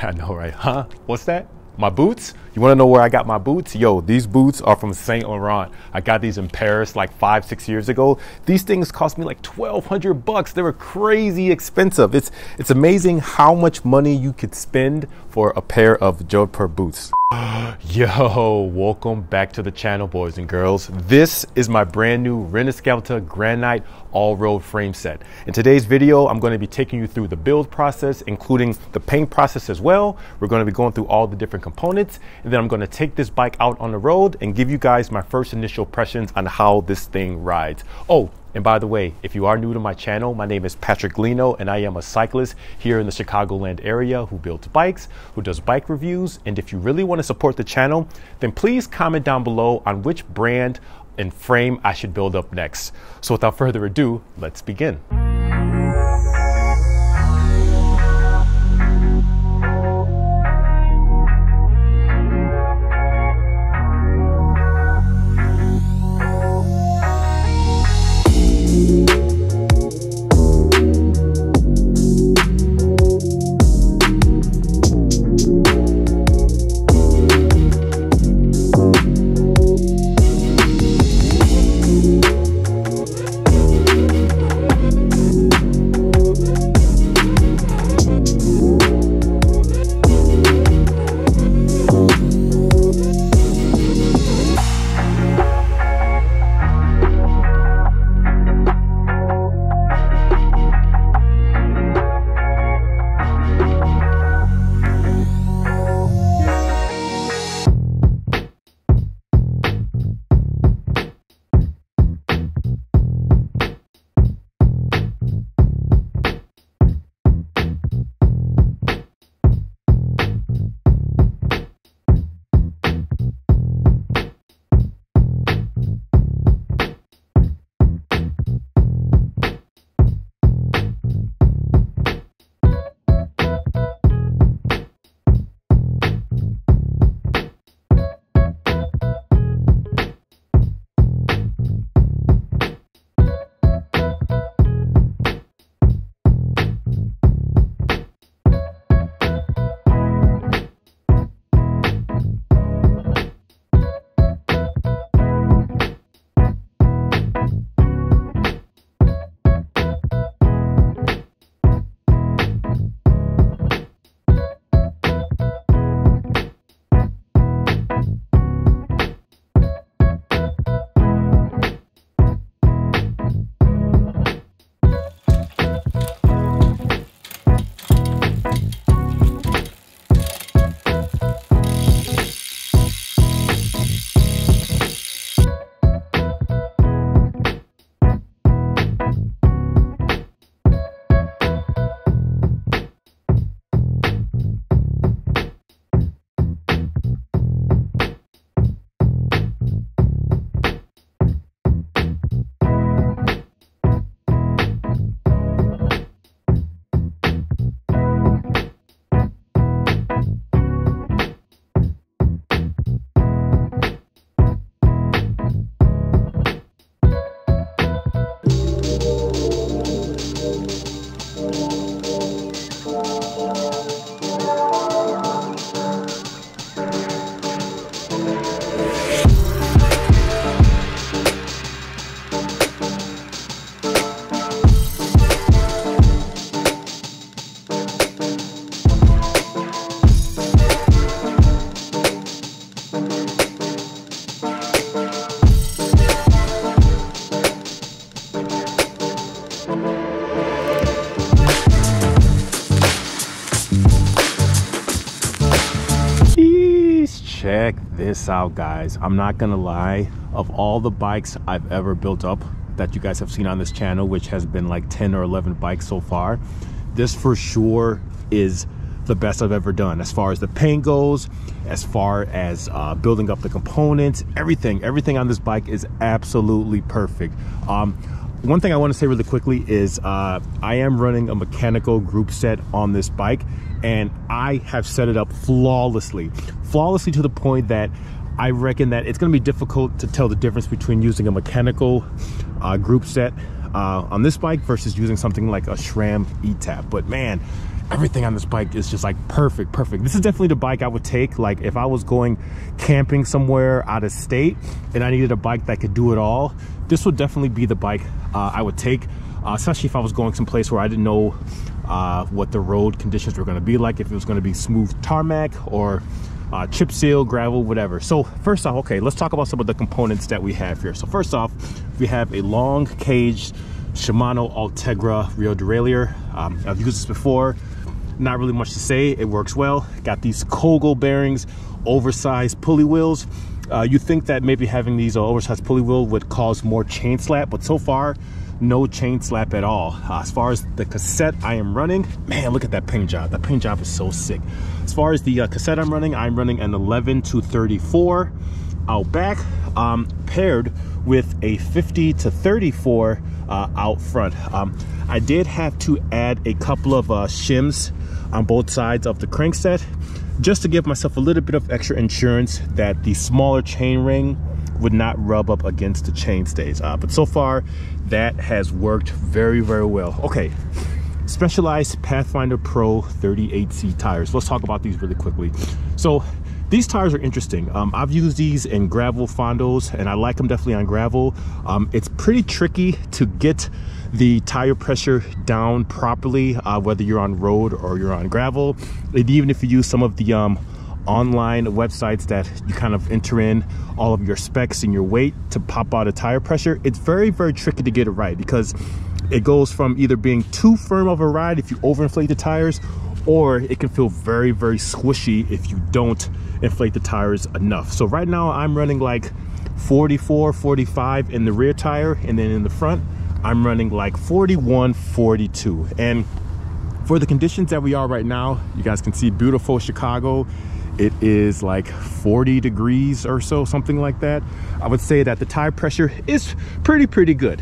I know, right? Huh? What's that? My boots? You want to know where I got my boots? Yo, these boots are from Saint Laurent. I got these in Paris like 5-6 years ago. These things cost me like $1,200. They were crazy expensive. It's amazing how much money you could spend for a pair of Jagwire boots. Yo, welcome back to the channel, boys and girls. This is my brand new Rinasclta Granite all-road frame set. In today's video, I'm going to be taking you through the build process, including the paint process as well. We're going to be going through all the different components, and then I'm going to take this bike out on the road and give you guys my first initial impressions on how this thing rides. Oh, and by the way, if you are new to my channel, my name is Patrick Lino, and I am a cyclist here in the Chicagoland area who builds bikes, who does bike reviews. And if you really want to support the channel, then please comment down below on which brand and frame I should build up next. So without further ado, let's begin. Check this out, guys. I'm not gonna lie, of all the bikes I've ever built up that you guys have seen on this channel, which has been like 10 or 11 bikes so far, this for sure is the best I've ever done as far as the paint goes, as far as building up the components. Everything on this bike is absolutely perfect. One thing I want to say really quickly is I am running a mechanical group set on this bike, and I have set it up flawlessly to the point that I reckon that it's going to be difficult to tell the difference between using a mechanical group set on this bike versus using something like a SRAM E-Tap. But man, everything on this bike is just like perfect. This is definitely the bike I would take like if I was going camping somewhere out of state and I needed a bike that could do it all. This would definitely be the bike I would take, especially if I was going someplace where I didn't know what the road conditions were going to be like, if it was going to be smooth tarmac or chip seal, gravel, whatever. So first off, okay, let's talk about some of the components that we have here. So first off, we have a long cage Shimano Ultegra rear derailleur. I've used this before, not really much to say. It works well. Got these Kogel bearings, oversized pulley wheels. You think that maybe having these oversized pulley wheel would cause more chain slap, but so far no chain slap at all. As far as the cassette I am running, man, look at that paint job. That paint job is so sick. As far as the cassette I'm running an 11-34 out back, paired with a 50-34 out front. I did have to add a couple of shims on both sides of the crankset just to give myself a little bit of extra insurance that the smaller chain ring would not rub up against the chain stays. But so far that has worked very well. Okay, Specialized Pathfinder Pro 38C tires. Let's talk about these really quickly. So these tires are interesting. I've used these in gravel fondos and I like them definitely on gravel. It's pretty tricky to get the tire pressure down properly, whether you're on road or you're on gravel. And even if you use some of the online websites that you kind of enter in all of your specs and your weight to pop out a tire pressure, it's very tricky to get it right, because it goes from either being too firm of a ride if you overinflate the tires, or it can feel very squishy if you don't inflate the tires enough. So right now I'm running like 44-45 in the rear tire, and then in the front I'm running like 41-42. And for the conditions that we are right now, you guys can see beautiful Chicago. It is like 40 degrees or so, something like that. I would say that the tire pressure is pretty good.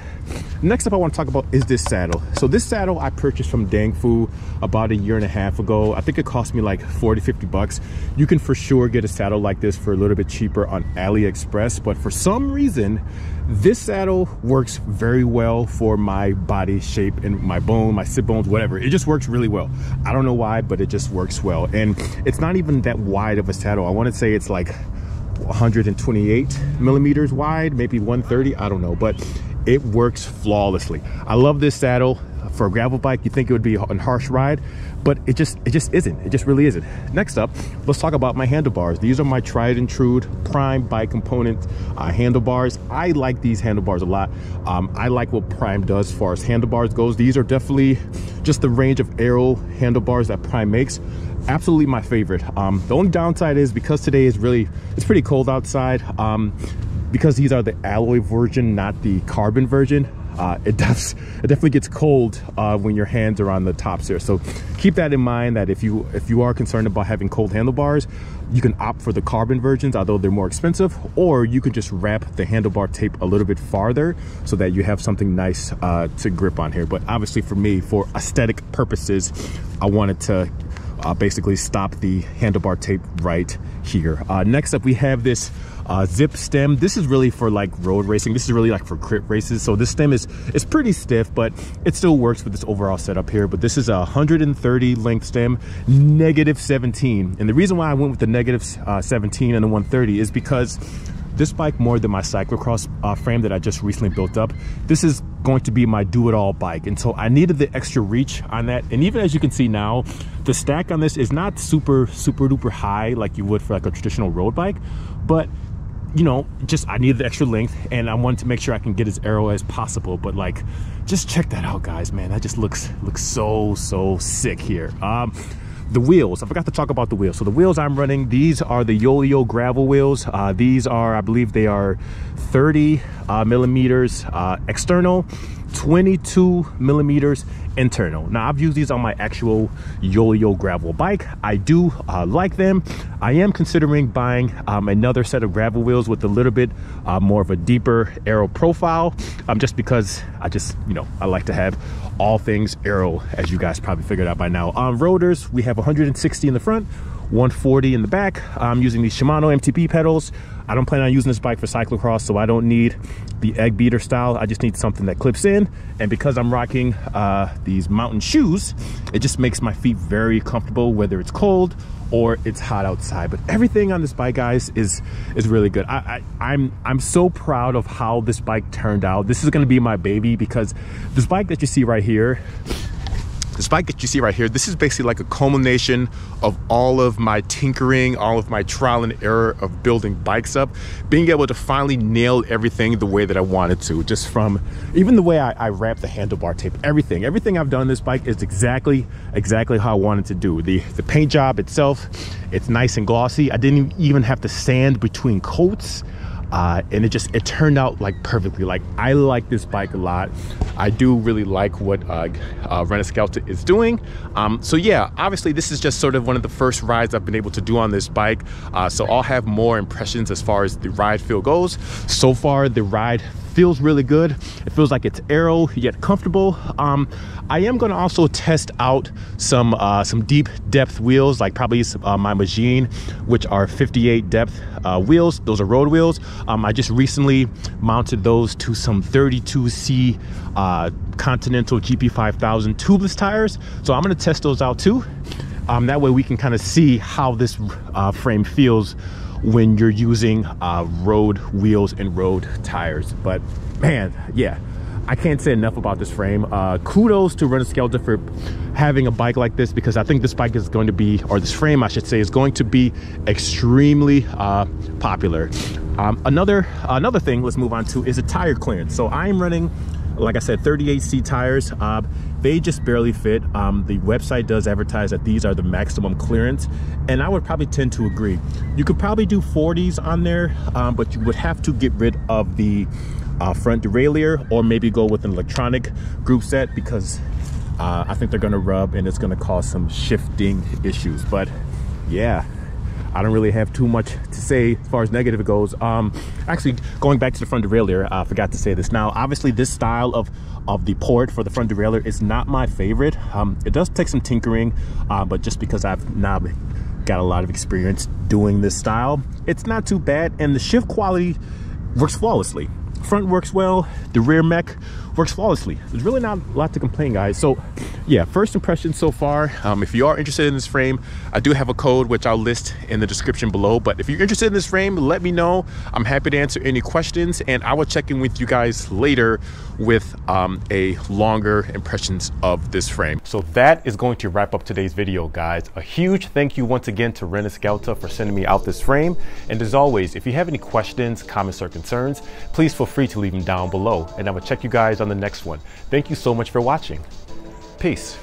Next up I want to talk about is this saddle. So this saddle I purchased from Dengfu about a year and a half ago. I think it cost me like 40-50 bucks. You can for sure get a saddle like this for a little bit cheaper on AliExpress, but for some reason this saddle works very well for my body shape and my bone, my sit bones, whatever. It just works really well. I don't know why, but it just works well. And it's not even that wide of a saddle. I want to say it's like 128 millimeters wide, maybe 130, I don't know, but it works flawlessly. I love this saddle. For a gravel bike, you think it would be a harsh ride, but it just isn't. It just really isn't. Next up, let's talk about my handlebars. These are my tried and true Prime bike component handlebars. I like these handlebars a lot. I like what Prime does as far as handlebars goes. These are definitely just the range of Aero handlebars that Prime makes. Absolutely my favorite. The only downside is because today is it's pretty cold outside. Because these are the alloy version, not the carbon version, it definitely gets cold when your hands are on the tops there. So keep that in mind, that if you are concerned about having cold handlebars, you can opt for the carbon versions, although they're more expensive, or you can just wrap the handlebar tape a little bit farther so that you have something nice to grip on here. But obviously for me, for aesthetic purposes, I wanted to basically stop the handlebar tape right here. Next up we have this Zipp stem. This is really for like road racing. This is really like for crit races. So this stem is pretty stiff, but it still works with this overall setup here. But this is a 130 length stem, -17. And the reason why I went with the -17 and the 130 is because this bike, more than my cyclocross frame that I just recently built up, this is going to be my do-it-all bike, and so I needed the extra reach on that. And even as you can see now, the stack on this is not super duper high like you would for like a traditional road bike, but you know, just I needed the extra length, and I wanted to make sure I can get as aero as possible. But like, just check that out, guys, man. That just looks so sick here. The wheels, I forgot to talk about the wheels. So the wheels I'm running, these are the Yoeleo gravel wheels. These are, I believe they are 30 millimeters external, 22 millimeters internal. Now I've used these on my actual Yoeleo gravel bike. I do like them. I am considering buying another set of gravel wheels with a little bit more of a deeper aero profile, just because I like to have all things aero, as you guys probably figured out by now. On rotors, we have 160 in the front, 140 in the back. I'm using these Shimano MTB pedals. I don't plan on using this bike for cyclocross, so I don't need the egg beater style. I just need something that clips in. And because I'm rocking these mountain shoes, it just makes my feet very comfortable, whether it's cold or it's hot outside. But everything on this bike, guys, is really good. I'm so proud of how this bike turned out. This is going to be my baby, because this bike that you see right here, this is basically like a culmination of all of my tinkering, all of my trial and error of building bikes up, being able to finally nail everything the way that I wanted to, just from even the way I wrap the handlebar tape, everything I've done on this bike is exactly how I wanted to do. The paint job itself, it's nice and glossy. I didn't even have to sand between coats. And it turned out like perfectly. Like, I like this bike a lot. I do really like what Rinasclta is doing. So yeah, obviously this is just sort of one of the first rides I've been able to do on this bike. So I'll have more impressions as far as the ride feel goes. So far, the ride feels really good. It feels like it's aero yet comfortable. I am going to also test out some deep depth wheels, like probably my Magine, which are 58 depth wheels. Those are road wheels. I just recently mounted those to some 32C Continental GP5000 tubeless tires, so I'm going to test those out too. That way we can kind of see how this frame feels when you're using road wheels and road tires. But man, yeah, I can't say enough about this frame. Kudos to Rinasclta for having a bike like this, because I think this bike is going to be, or this frame I should say, is going to be extremely popular. Another thing, let's move on to, is a tire clearance. So I'm running, like I said, 38C tires. They just barely fit. The website does advertise that these are the maximum clearance, and I would probably tend to agree. You could probably do 40s on there, but you would have to get rid of the front derailleur, or maybe go with an electronic group set, because I think they're gonna rub and it's gonna cause some shifting issues. But yeah, I don't really have too much to say as far as negative goes. Actually, going back to the front derailleur, I forgot to say this. Now, obviously, this style of the port for the front derailleur is not my favorite. It does take some tinkering, but just because I've now got a lot of experience doing this style, it's not too bad, and the shift quality works flawlessly. Front works well, the rear mech works flawlessly. There's really not a lot to complain, guys. So yeah, first impressions so far. If you are interested in this frame, I do have a code which I'll list in the description below. But if you're interested in this frame, let me know. I'm happy to answer any questions, and I will check in with you guys later with a longer impressions of this frame. So that is going to wrap up today's video, guys. A huge thank you once again to Rinasclta for sending me out this frame. And as always, if you have any questions, comments, or concerns, please feel free to leave them down below, and I will check you guys on the next one. Thank you so much for watching. Peace.